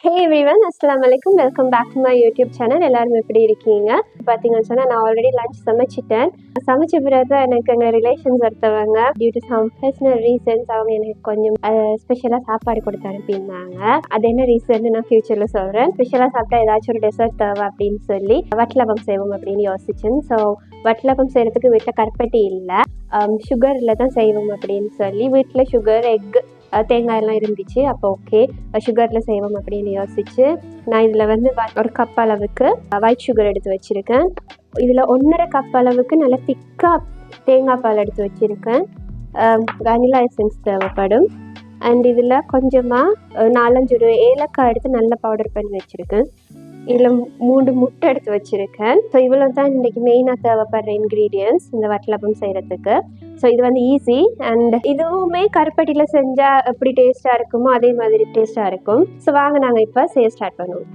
ஹே everyone, அஸ்ஸலாமு அலைக்கும். Welcome back to my YouTube channel. எல்லாரும் எப்படி இருக்கீங்க? பார்த்தீங்கன்னு சொன்னால் நான் ஆல்ரெடி லஞ்ச் சமைச்சிட்டேன். சமைச்ச பிறகு எனக்கு எங்கள் ரிலேஷன்ஸ் ஒருத்தவங்க due to some personal reasons அவங்க எனக்கு கொஞ்சம் ஸ்பெஷலாக சாப்பாடு கொடுத்து அனுப்பியிருந்தாங்க. அது என்ன ரீசன் நான் ஃபியூச்சரில் சொல்கிறேன். ஸ்பெஷலாக சாப்பிட்டா ஏதாச்சும் ஒரு டெசர்ட் தேவை அப்படின்னு சொல்லி வட்டலப்பம் செய்வோம் அப்படின்னு யோசிச்சேன். ஸோ வட்டலப்பம் செய்கிறதுக்கு வீட்டில் கருப்பட்டி இல்லை, சுகரில் தான் செய்வோம் அப்படின்னு சொல்லி வீட்டில் சுகர், எக், தேங்காய் எல்லாம் இருந்துச்சு. அப்போ ஓகே சுகரில் செய்வோம் அப்படின்னு யோசிச்சு நான் இதில் வந்து ஒரு கப் அளவுக்கு ஒயிட் சுகர் எடுத்து வச்சுருக்கேன். இதில் 1.5 கப் அளவுக்கு நல்லா திக்காக தேங்காய் பால் எடுத்து வச்சுருக்கேன். வெனிலா எசன்ஸ் தேவைப்படும். அண்ட் இதில் கொஞ்சமாக 4-5 ஏலக்காய் எடுத்து நல்லா பவுடர் பண்ணி வச்சுருக்கேன். இதில் 3 முட்டை எடுத்து வச்சுருக்கேன். ஸோ இவ்வளோ தான் இன்றைக்கி மெயினாக தேவைப்படுற இன்க்ரீடியன்ட்ஸ் இந்த வட்டலப்பம் செய்கிறதுக்கு. ஸோ இது வந்து ஈஸி. அண்ட் இதுவுமே கருப்பட்டியில் செஞ்சால் எப்படி டேஸ்ட்டாக இருக்குமோ அதே மாதிரி டேஸ்ட்டாக இருக்கும். ஸோ வாங்க நாங்கள் இப்போ செய்ய ஸ்டார்ட் பண்ணுவோம்.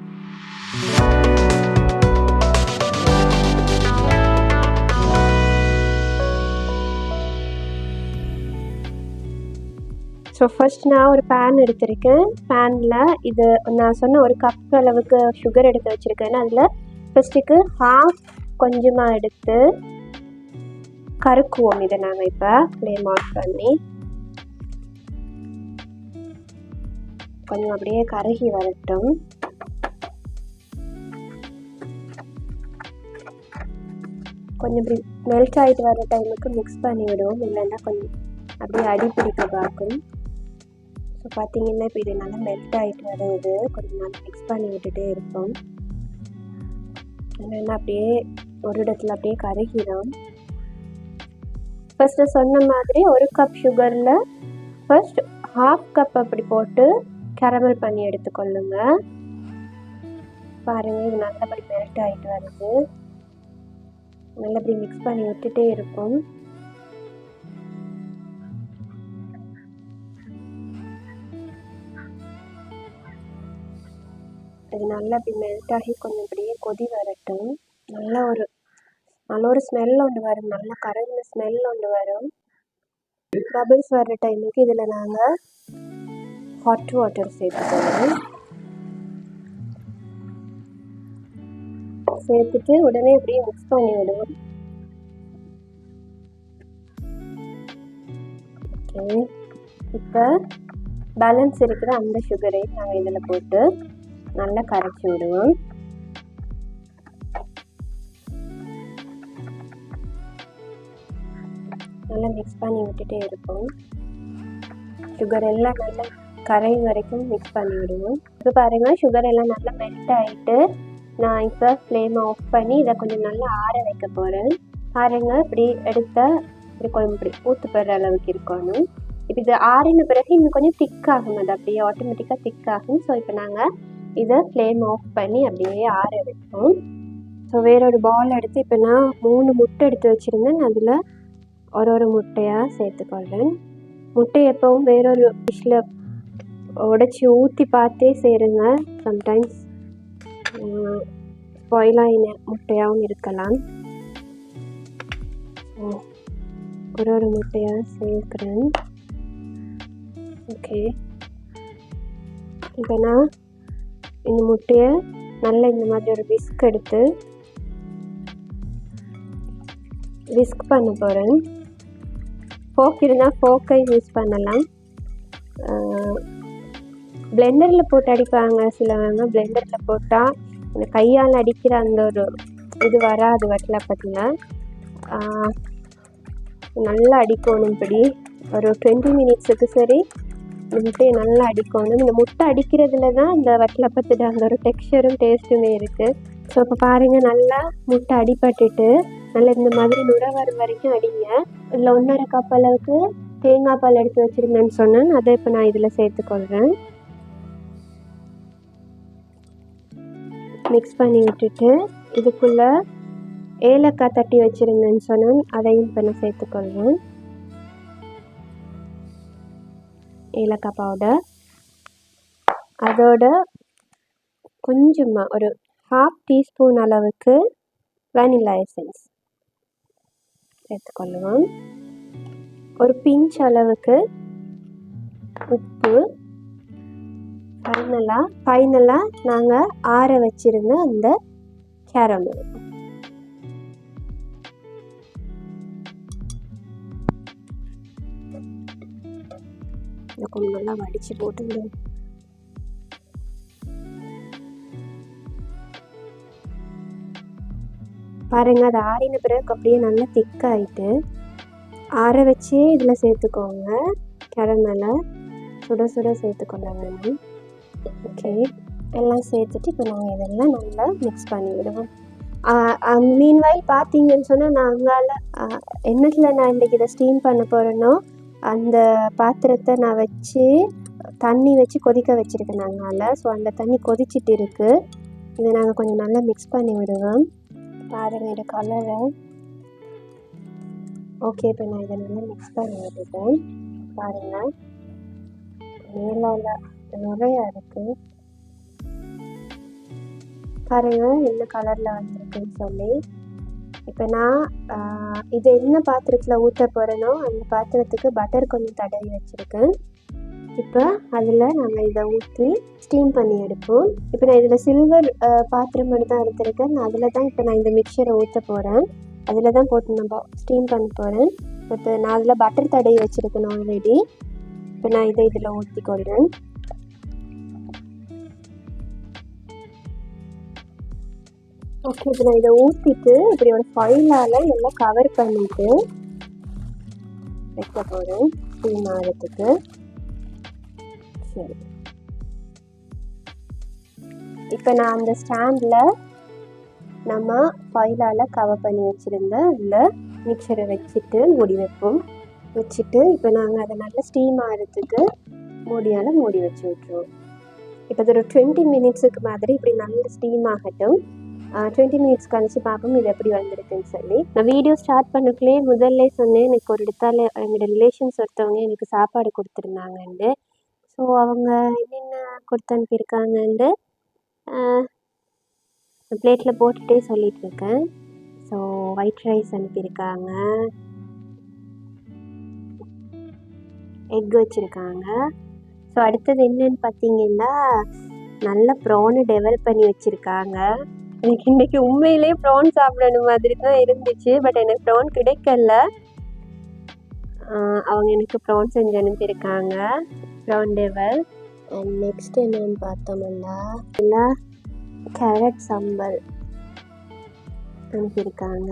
ஸோ ஃபர்ஸ்ட் நான் ஒரு பேன் எடுத்திருக்கேன். பேனில் இது நான் சொன்ன ஒரு கப் அளவுக்கு சுகர் எடுத்து வச்சுருக்கேன். அதில் ஃபஸ்ட்டுக்கு கொஞ்சமாக எடுத்து கருக்குவோம். இதை நாங்கள் இப்போ ஃப்ளேம் ஆஃப் பண்ணி கொஞ்சம் அப்படியே கருகி வரட்டும். கொஞ்சம் இப்படி மெல்ட் ஆகிட்டு வர டைமுக்கு மிக்ஸ் பண்ணி விடுவோம், இல்லைன்னா கொஞ்சம் அப்படியே அடி பிடிக்க பார்க்கும். ஸோ பார்த்தீங்கன்னா இப்போ இது நல்லா மெல்ட் ஆகிட்டு வருது. கொஞ்சம் நல்லா மிக்ஸ் பண்ணி விட்டுட்டே இருப்போம். இல்லைன்னா அப்படியே ஒரு இடத்துல அப்படியே கருகிடும். ஃபஸ்ட்டு சொன்ன மாதிரி ஒரு கப் சுகரில் ஃபர்ஸ்ட் 1/2 கப் அப்படி போட்டு கேரமல் பண்ணி எடுத்துக்கொள்ளுங்க. பாருங்கள், இது நல்லபடி மெல்ட் ஆகிட்டு வருது. நல்லபடி மிக்ஸ் பண்ணி விட்டுட்டே இருக்கும். இது நல்லா இப்படி மெல்ட் ஆகி கொஞ்சம் இப்படியே கொதி வரட்டும். நல்ல ஒரு ஸ்மெல் ஒன்று வரும், நல்லா கரைஞ்ச ஸ்மெல் ஒன்று வரும். பபிள்ஸ் வர்ற டைமுக்கு இதில் நாங்கள் ஹாட் வாட்டர் சேர்த்துக்கணும். சேர்த்துட்டு உடனே அப்படியே மிக்ஸ் பண்ணி விடுவோம். ஓகே, இப்போ பேலன்ஸ் இருக்கிற அந்த சுகரை நாங்கள் இதில் போட்டு நல்லா கரைச்சி விடுவோம். நல்லா மிக்ஸ் பண்ணி விட்டுட்டே இருப்போம். சுகர் எல்லாம் நல்லா கரை வரைக்கும் மிக்ஸ் பண்ணி விடுவோம். இப்போ பாருங்கள், சுகர் எல்லாம் நல்லா மெல்ட் ஆகிட்டு நான் இப்போ ஃப்ளேமை ஆஃப் பண்ணி இதை கொஞ்சம் நல்லா ஆற வைக்க போகிறேன். பாருங்கள், இப்படி எடுத்தால் இப்படி கொஞ்சம் இப்படி ஊற்றுப்படுற அளவுக்கு இருக்கணும். இப்போ இது ஆறின பிறகு இன்னும் கொஞ்சம் திக்காகும், அது அப்படியே ஆட்டோமேட்டிக்காக திக்காகும். ஸோ இப்போ நாங்கள் இதை ஃப்ளேம் ஆஃப் பண்ணி அப்படியே ஆற வைப்போம். ஸோ வேறொரு பவுல் எடுத்து இப்போ நான் 3 முட்டை எடுத்து வச்சுருந்தேன். அதில் ஒரு முட்டையாக சேர்த்துக்கொள்கிறேன். முட்டை எப்பவும் வேறொரு டிஷ்ஷில் உடைச்சி ஊற்றி பார்த்தே சேருங்க. சம்டைம்ஸ் ஸ்பாயிலான முட்டையாகவும் இருக்கலாம். ஒரு முட்டையாக சேர்க்குறேன். ஓகே, இப்போ நான் இந்த முட்டையை நல்லா இந்த மாதிரி ஒரு விஸ்க் எடுத்து விஸ்க் பண்ண போகிறேன். ஃபோக் இருந்தால் ஃபோக்கை யூஸ் பண்ணலாம். பிளெண்டரில் போட்டு அடிப்பாங்க சிலவங்க. பிளெண்டரில் போட்டால் இந்த கையால் அடிக்கிற அந்த ஒரு இது வராது வட்டலப்பத்தில். நல்லா அடிக்கணும். இப்படி ஒரு 20 மினிட்ஸுக்கு சரி இந்த முட்டையை நல்லா அடிக்கணும். இந்த முட்டை அடிக்கிறதுல தான் இந்த வட்டலப்பத்தில் அந்த ஒரு டெக்ஸ்சரும் டேஸ்ட்டுமே இருக்குது. ஸோ இப்போ பாருங்கள், நல்லா முட்டை அடிபட்டுட்டு நல்லா இந்த மாதிரி நுர வரும் வரைக்கும் அடிங்க. இதில் 1.5 கப் அளவுக்கு தேங்காய் பால் எடுத்து வச்சுருந்தேன்னு சொன்னேன். அதை இப்போ நான் இதில் சேர்த்துக்கொள்கிறேன். மிக்ஸ் பண்ணி விட்டுட்டு இதுக்குள்ளே ஏலக்காய் தட்டி வச்சுருந்தேன்னு சொன்னேன், அதையும் இப்போ நான் சேர்த்துக்கொள்கிறேன். ஏலக்காய் பவுடர், அதோட கொஞ்சமாக ஒரு 1/2 டீஸ்பூன் அளவுக்கு வெனிலா எசன்ஸ் சேர்த்துக்கொள்ளுவோம். ஒரு பிஞ்ச் அளவுக்கு உப்பு, ஃபைனலாக நாங்கள் ஆற வச்சிருந்த அந்த கேரமல் கொஞ்சம் நல்லா வடித்து போட்டுவிடும். பாருங்கள், அது ஆறின பிறகு அப்படியே நல்லா திக்காயிட்டு ஆற வச்சே இதில் சேர்த்துக்கோங்க. கேரமலை சுட சுட சேர்த்துக்கொள்ள வேணும். ஓகே, எல்லாம் சேர்த்துட்டு இப்போ நாங்கள் இதெல்லாம் நல்லா மிக்ஸ் பண்ணி விடுவோம். மீன்வாயில் பார்த்தீங்கன்னு சொன்னால் நாங்கள் என்னத்தில் நான் இன்றைக்கி இதை ஸ்டீம் பண்ண போகிறேனோ அந்த பாத்திரத்தை நான் வச்சு தண்ணி வச்சு கொதிக்க வச்சுருக்கேன் நாங்கள். ஸோ அந்த தண்ணி கொதிச்சிட்டு இருக்குது. இதை நாங்கள் கொஞ்சம் நல்லா மிக்ஸ் பண்ணி விடுவோம். பாருங்கள் இது கலரை. ஓகே, இப்போ நான் இதை நல்லா மிக்ஸ் பண்ணி விட்டுட்டேன். பாருங்கள், மேலால் நிறையா இருக்குது. பாருங்கள் என்ன கலரில் வந்திருக்குன்னு சொல்லி. இப்போ நான் இது என்ன பாத்திரத்தில் ஊற்ற போகிறேனோ அந்த பாத்திரத்துக்கு பட்டர் கொஞ்சம் தடவி வச்சுருக்கேன். இப்போ அதில் நாங்கள் இதை ஊற்றி ஸ்டீம் பண்ணி எடுப்போம். இப்போ நான் இதில் சில்வர் பாத்திரம் மட்டும் தான் எடுத்துருக்கேன். நான் அதில் தான் இப்போ நான் இந்த மிக்சரை ஊற்ற போகிறேன். அதில் தான் போட்டு நம்ம ஸ்டீம் பண்ண போகிறேன். இப்போ நான் அதில் பட்டர் தடவி வச்சுருக்கேன் ஆல்ரெடி. இப்போ நான் இதை இதில் ஊற்றிக்கொள்கிறேன். ஓகே, இப்போ நான் இதை ஊற்றிட்டு இப்படி ஒரு ஃபைலால் நல்லா கவர் பண்ணிவிட்டு வைக்க போகிறேன் ஸ்டீம் ஆகிறதுக்கு. சரி, இப்போ நான் அந்த ஸ்டாண்டில் நம்ம ஃபைலால் கவர் பண்ணி வச்சுருந்த அந்த மிக்சரை வச்சுட்டு மூடி வைப்போம். வச்சுட்டு இப்போ நாங்கள் அதை நல்லா ஸ்டீம் ஆகிறதுக்கு மூடியால் மூடி வச்சு விட்ருவோம். இப்போ அது ஒரு 20 மினிட்ஸுக்கு மாதிரி இப்படி நல்லா ஸ்டீம் ஆகட்டும். 20 மினிட்ஸ் கழிச்சு பார்ப்போம் இது எப்படி வந்திருக்குன்னு சொல்லி. நான் வீடியோ ஸ்டார்ட் பண்ணக்குள்ளே முதல்ல சொன்னேன், எனக்கு ஒரு இடத்தால என்னோடய ரிலேஷன்ஸ் ஒருத்தவங்க எனக்கு சாப்பாடு கொடுத்துருந்தாங்கண்டு. ஸோ அவங்க என்னென்ன கொடுத்து அனுப்பியிருக்காங்கண்டு பிளேட்டில் போட்டுகிட்டே சொல்லிகிட்ருக்கேன். ஸோ ஒயிட் ரைஸ் அனுப்பியிருக்காங்க, எக் வச்சுருக்காங்க. ஸோ அடுத்தது என்னன்னு பார்த்தீங்கன்னா நல்ல ப்ரானை டெவலப் பண்ணி வச்சுருக்காங்க. எனக்கு இன்றைக்கி உண்மையிலே ப்ரான் சாப்பிடணும் மாதிரி தான் இருந்துச்சு. பட் எனக்கு ப்ரான் கிடைக்கல. அவங்க எனக்கு ப்ரான் செஞ்சு அனுப்பியிருக்காங்க, ப்ரான் டெவல். அண்ட் நெக்ஸ்ட் என்னன்னு பார்த்தோம்னா இல்லை கேரட் சம்பல் அனுப்பியிருக்காங்க.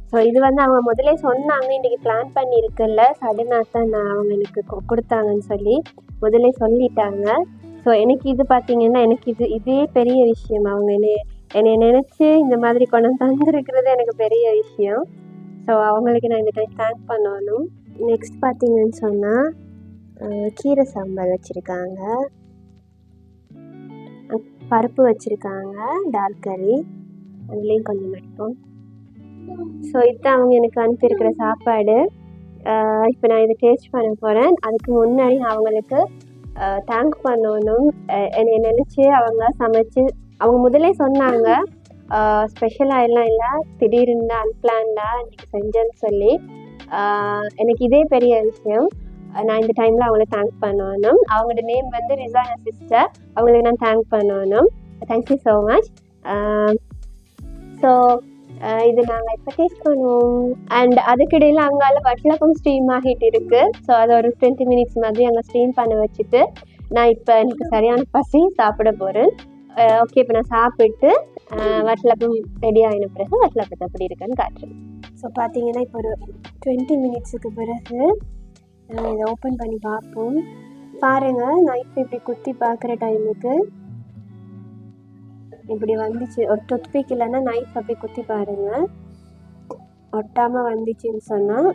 ஸோ இது வந்து அவங்க முதலே சொன்னாங்க, இன்றைக்கி பிளான் பண்ணியிருக்குல்ல சடனாக தான் நான் அவங்க எனக்கு கொடுத்தாங்கன்னு சொல்லி முதலே சொல்லிட்டாங்க. ஸோ எனக்கு இது பார்த்திங்கன்னா எனக்கு இதே பெரிய விஷயம். அவங்க என்னை நினச்சி இந்த மாதிரி கொண்டு தந்துருக்கிறது எனக்கு பெரிய விஷயம். ஸோ அவங்களுக்கு நான் இந்த டைம் தேங்க் பண்ணணும். நெக்ஸ்ட் பார்த்திங்கன்னு சொன்னால் கீரை சாம்பார் வச்சுருக்காங்க, பருப்பு வச்சுருக்காங்க, டால் கறி, அதுலேயும் கொஞ்சம் எடுப்போம். ஸோ இதுதான் அவங்க எனக்கு அனுப்பியிருக்கிற சாப்பாடு. இப்போ நான் இதை டேஸ்ட் பண்ண போகிறேன். அதுக்கு முன்னாடி அவங்களுக்கு தேங்க் பண்ணணும். என்னை நினச்சி அவங்க சமைச்சு அவங்க முதலே சொன்னாங்க ஸ்பெஷலாக எல்லாம் இல்லை, திடீர்னு அன்பிளான்டாக இன்றைக்கி செஞ்சேன்னு சொல்லி. எனக்கு இதே பெரிய விஷயம். நான் இந்த டைமில் அவங்கள தேங்க் பண்ணணும். அவங்களோட நேம் வந்து ரிசானா சிஸ்டர். அவங்களுக்கு நான் தேங்க் பண்ணணும். Thank you so much. ஸோ இது நாங்கள் இப்போ டேஸ்ட் பண்ணுவோம். அண்ட் அதுக்கிடையில் அங்கால வட்டலப்பம் ஸ்டீம் ஆகிட்டு இருக்குது. ஸோ அதை ஒரு 20 மினிட்ஸ் மாதிரி அங்கே ஸ்டீம் பண்ண வச்சுட்டு நான் இப்போ எனக்கு சரியான பசி சாப்பிட போகிறேன். ஓகே, இப்போ நான் சாப்பிட்டு வட்டலப்பம் ரெடி ஆகின பிறகு வட்டலப்பத்தை எப்படி இருக்குன்னு காட்டுறேன். ஸோ பார்த்தீங்கன்னா இப்போ ஒரு 20 மினிட்ஸுக்கு பிறகு இதை ஓப்பன் பண்ணி பார்ப்போம். பாருங்கள், நான் இப்போ இப்படி குத்தி பார்க்குற டைமுக்கு இப்படி வந்துச்சு. ஒரு டொத்பிக் இல்லைன்னா நைஃப் அப்படி குத்தி பாருங்கள், ஒட்டாமல் வந்துச்சுன்னு சொன்னால்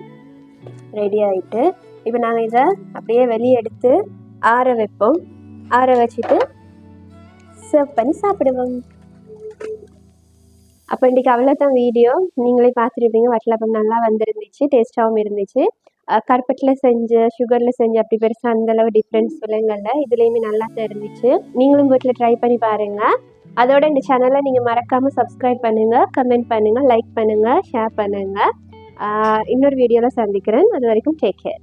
ரெடி ஆகிட்டு. இப்போ நாங்கள் இதை அப்படியே வெளியே எடுத்து ஆற வைப்போம். ஆற வச்சுட்டு சர்வ் பண்ணி சாப்பிடுவோம். அப்போ இன்றைக்கி அவ்வளோதான் வீடியோ. நீங்களே பார்த்துருப்பீங்க, வட்டலப்பம் நல்லா வந்துருந்துச்சு, டேஸ்ட்டாகவும் இருந்துச்சு. கருப்பட்டில் செஞ்சு சுகரில் செஞ்சு அப்படி பெருசாக அந்தளவு டிஃப்ரென்ஸ் விலங்கல்ல, இதுலேயுமே நல்லா தான் இருந்துச்சு. நீங்களும் வீட்டில் ட்ரை பண்ணி பாருங்கள். அதோட இந்த சேனலை நீங்கள் மறக்காமல் சப்ஸ்கிரைப் பண்ணுங்கள், கமெண்ட் பண்ணுங்கள், லைக் பண்ணுங்கள், ஷேர் பண்ணுங்கள். இன்னொரு வீடியோவில் சந்திக்கிறேன். அது வரைக்கும் டேக் கேர்.